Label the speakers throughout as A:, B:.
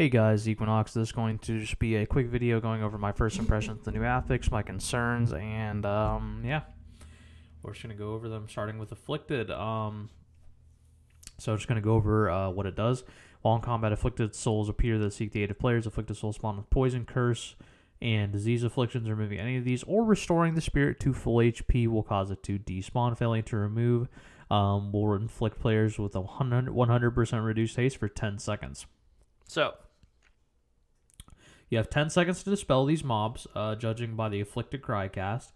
A: Hey guys, Equinox. This is going to just be a quick video going over my first impressions of the new Affix, my concerns, and yeah, we're just gonna go over them, starting with Afflicted. So just gonna go over what it does. While in combat, afflicted souls appear that seek the aid of players. Afflicted souls spawn with poison, curse, and disease afflictions. Removing any of these or restoring the spirit to full HP will cause it to despawn. Failing to remove will inflict players with a 100% reduced haste for 10 seconds. So, you have 10 seconds to dispel these mobs, judging by the Afflicted Cry cast.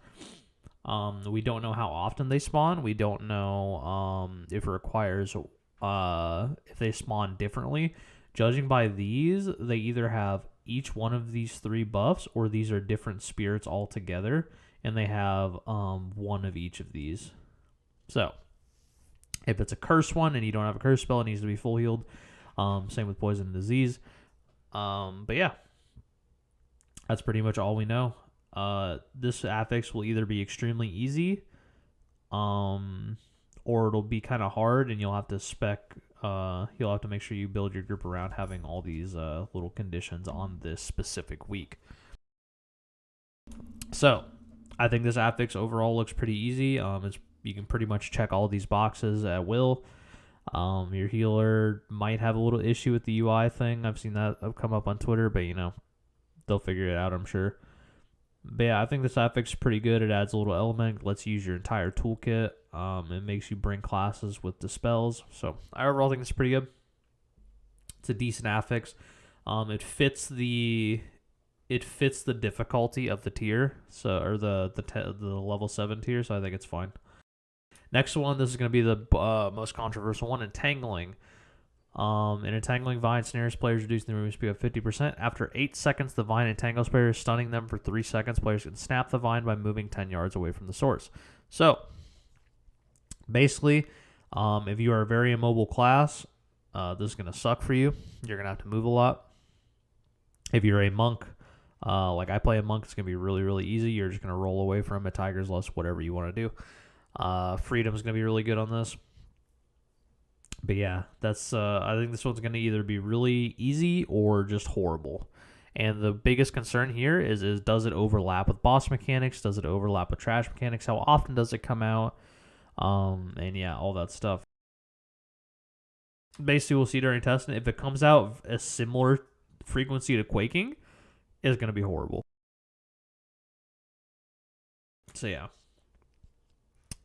A: We don't know how often they spawn. We don't know if it requires, if they spawn differently. Judging by these, they either have each one of these 3 buffs, or these are different spirits altogether, and they have one of each of these. So, if it's a curse one and you don't have a curse spell, it needs to be full healed. Same with poison and disease. But yeah, that's pretty much all we know. This affix will either be extremely easy, or it'll be kind of hard, and you'll have to you'll have to make sure you build your group around having all these little conditions on this specific week. So, I think this affix overall looks pretty easy. You can pretty much check all these boxes at will. Your healer might have a little issue with the UI thing. I've seen that come up on Twitter, but they'll figure it out, I'm sure. But yeah, I think this affix is pretty good. It adds a little element, lets you use your entire toolkit. It makes you bring classes with the spells. So I overall think it's pretty good. It's a decent affix. It fits the difficulty of the tier, or the level 7 tier. So I think it's fine. Next one, this is going to be the most controversial one, Entangling. In Entangling, Vine snares players, reducing the movement speed by 50%. After 8 seconds, the Vine entangles players, stunning them for 3 seconds. Players can snap the Vine by moving 10 yards away from the source. So, basically, if you are a very immobile class, this is going to suck for you. You're going to have to move a lot. If you're a monk, like I play a monk, it's going to be really, really easy. You're just going to roll away from a Tiger's Lust, whatever you want to do. Freedom is going to be really good on this. But yeah, that's I think this one's going to either be really easy or just horrible. And the biggest concern here is does it overlap with boss mechanics? Does it overlap with trash mechanics? How often does it come out? And yeah, all that stuff. Basically, we'll see during testing. If it comes out a similar frequency to Quaking, it's going to be horrible. So yeah.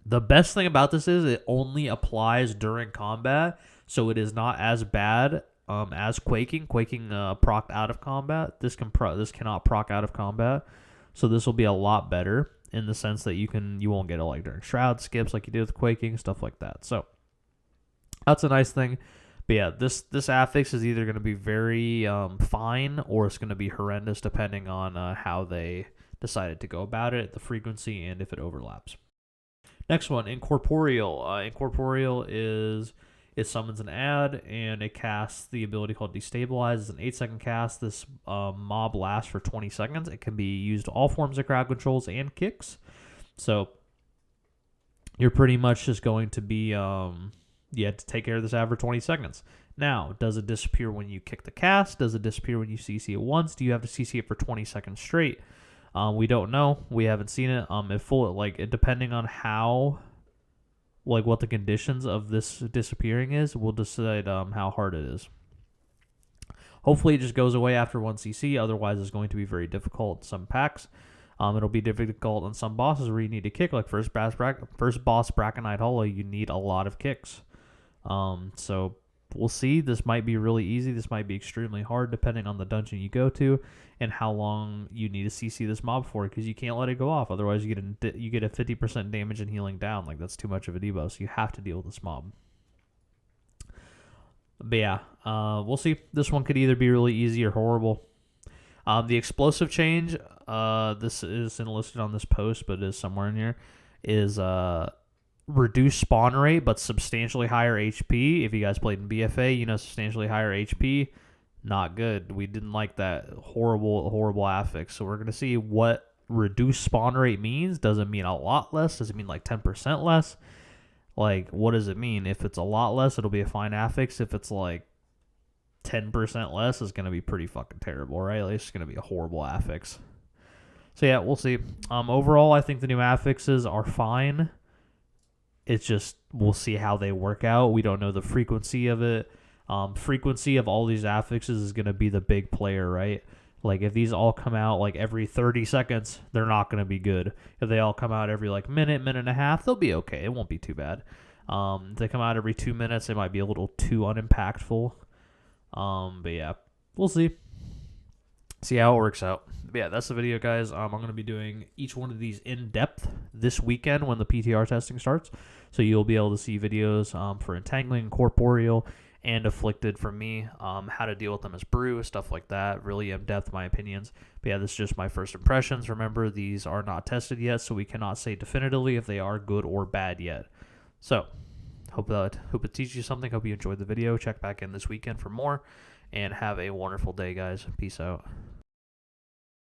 A: The best thing about this is it only applies during combat, so it is not as bad as Quaking. Quaking procced out of combat. This cannot proc out of combat, so this will be a lot better in the sense that you won't get it like during Shroud skips like you did with Quaking, stuff like that. So that's a nice thing. But yeah, this affix is either going to be very fine, or it's going to be horrendous depending on how they decided to go about it, the frequency, and if it overlaps. Next one, Incorporeal. Incorporeal it summons an ad, and it casts the ability called Destabilize. It's an 8-second cast. This mob lasts for 20 seconds. It can be used to all forms of crowd controls and kicks. So you're pretty much just going to be, you have to take care of this ad for 20 seconds. Now, does it disappear when you kick the cast? Does it disappear when you CC it once? Do you have to CC it for 20 seconds straight? We don't know. We haven't seen it. Depending on what the conditions of this disappearing is, we'll decide how hard it is. Hopefully, it just goes away after 1 CC. Otherwise, it's going to be very difficult in some packs. It'll be difficult on some bosses where you need to kick, like first boss Braconite Hollow. You need a lot of kicks. So we'll see. This might be really easy. This might be extremely hard, depending on the dungeon you go to and how long you need to CC this mob for, because you can't let it go off. Otherwise, you get a 50% damage and healing down. Like, that's too much of a debuff, so you have to deal with this mob. But yeah, we'll see. This one could either be really easy or horrible. The explosive change, this isn't listed on this post, but it is somewhere in here, is reduced spawn rate, but substantially higher HP. If you guys played in BFA, substantially higher HP. Not good. We didn't like that horrible affix. So we're going to see what reduced spawn rate means. Does it mean a lot less? Does it mean like 10% less? Like, what does it mean? If it's a lot less, it'll be a fine affix. If it's like 10% less is going to be pretty fucking terrible, right? Like, it's going to be a horrible affix. So yeah, we'll see. Overall, I think the new affixes are fine. It's just we'll see how they work out. We don't know the frequency of it. Frequency of all these affixes is going to be the big player, right? Like if these all come out like every 30 seconds, they're not going to be good. If they all come out every like minute and a half, they'll be okay. It won't be too bad. If they come out every 2 minutes, it might be a little too unimpactful. But yeah, we'll see. See how it works out. But yeah, that's the video, guys. I'm going to be doing each one of these in depth this weekend when the PTR testing starts. So you'll be able to see videos for entangling, corporeal, and afflicted from me, how to deal with them as brew, stuff like that. Really in depth, my opinions. But yeah, this is just my first impressions. Remember, these are not tested yet, so we cannot say definitively if they are good or bad yet. So hope it teaches you something. Hope you enjoyed the video. Check back in this weekend for more, and have a wonderful day, guys. Peace out.